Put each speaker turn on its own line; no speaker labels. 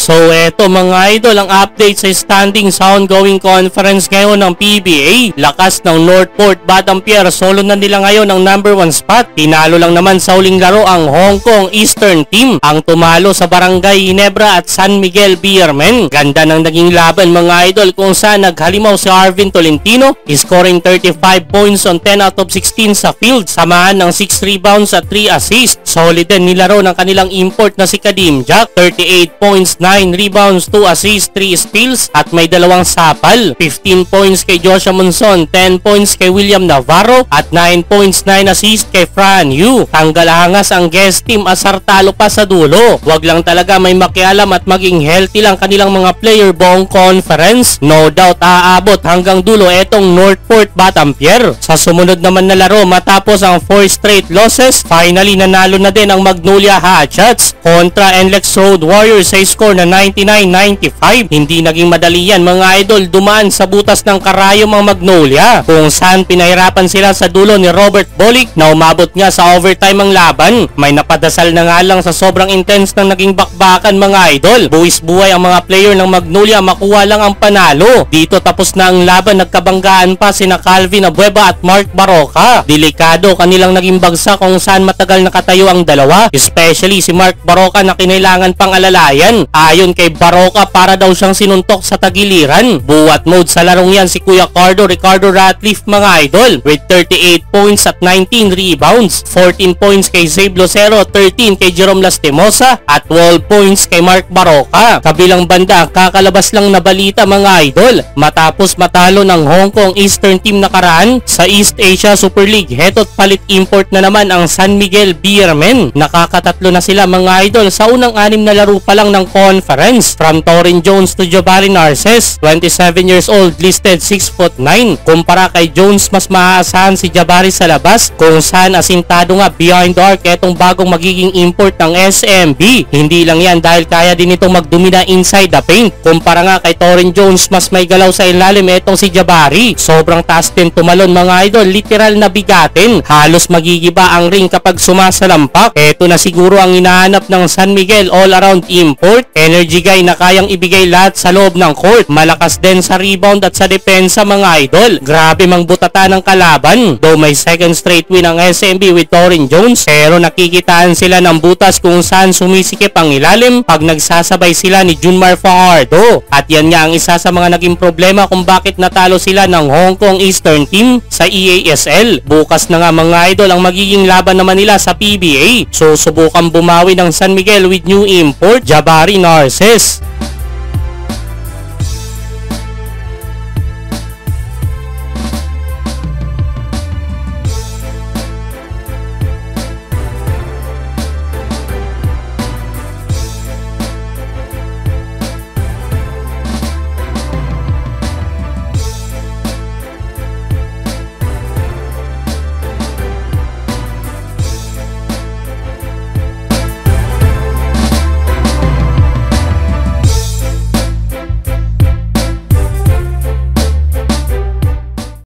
So eto mga idol, ang update sa standing sa ongoing conference ngayon ng PBA. Lakas ng Northport Batampier, solo na nila ngayon ang number 1 spot. Tinalo lang naman sa huling laro ang Hong Kong Eastern Team, ang tumalo sa Barangay Ginebra at San Miguel Beermen. Ganda ng naging laban mga idol, kung saan naghalimaw si Arvin Tolentino, scoring 35 points on 10 out of 16 sa field, samahan ng 6 rebounds at 3 assists. Solid din nilaro ng kanilang import na si Kadim Jack, 38 points, 9 rebounds, 2 assists, 3 steals at may dalawang sapal. 15 points kay Joshua Monson, 10 points kay William Navarro at 9 points, 9 assists kay Fran Yu. Tanggal hangas ang guest team, asar talo pa sa dulo. Wag lang talaga may makialam at maging healthy lang kanilang mga player buong conference. No doubt aabot hanggang dulo etong Northport Batampier. Sa sumunod naman na laro, matapos ang 4 straight losses, finally nanalo na din ang Magnolia Hatchets kontra NLEX Road Warriors sa score na 99-95. Hindi naging madali yan mga idol, dumaan sa butas ng karayom ang Magnolia, kung saan pinahirapan sila sa dulo ni Robert Bolick na umabot nga sa overtime ang laban. May napadasal na nga lang sa sobrang intense ng naging bakbakan mga idol. Buwis buhay ang mga player ng Magnolia, makuha lang ang panalo. Dito tapos na ang laban, nagkabanggaan pa sina Calvin Abueva at Mark Baroka. Delikado kanilang naging bagsak kung saan matagal nakatayo ang dalawa, especially si Mark Baroka na kinailangan pang alalayan. Ayon kay Baroka, para daw siyang sinuntok sa tagiliran. Buwat mode sa larong yan si Kuya Ricardo Ratliff mga idol, with 38 points at 19 rebounds, 14 points kay Zabe Lucero, 13 kay Jerome Lastimosa at 12 points kay Mark Baroka. Kabilang banda, kakalabas lang na balita mga idol, matapos matalo ng Hong Kong Eastern Team nakaraan sa East Asia Super League, heto't palit import na naman ang San Miguel Beermen. Nakakatatlo na sila mga idol sa unang 6 na laro pa lang ng conference. From Torin Jones to Jabari Narces, 27 years old, listed 6'9". Kumpara kay Jones, mas maaasahan si Jabari sa labas, kung saan asintado nga behind the arc etong bagong magiging import ng SMB. Hindi lang yan dahil kaya din itong magdumina inside the paint. Kumpara nga kay Torin Jones, mas may galaw sa ilalim etong si Jabari. Sobrang taas din tumalon mga idol, literal na bigatin. Halos magigiba ang ring kapag sumasalampak. Eto na siguro ang hinahanap ng San Miguel all-around import. Energy guy na kayang ibigay lahat sa loob ng court. Malakas din sa rebound at sa depensa mga idol. Grabe mang butata ng kalaban. Though may second straight win ang SMB with Torin Jones, pero nakikitaan sila ng butas kung saan sumisikip ang ilalim pag nagsasabay sila ni Junmar Fajardo. At yan nga ang isa sa mga naging problema kung bakit natalo sila ng Hong Kong Eastern Team sa EASL. Bukas na nga mga idol ang magiging laban naman nila sa PBA. So subukan bumawi ng San Miguel with new import Jabari Narces.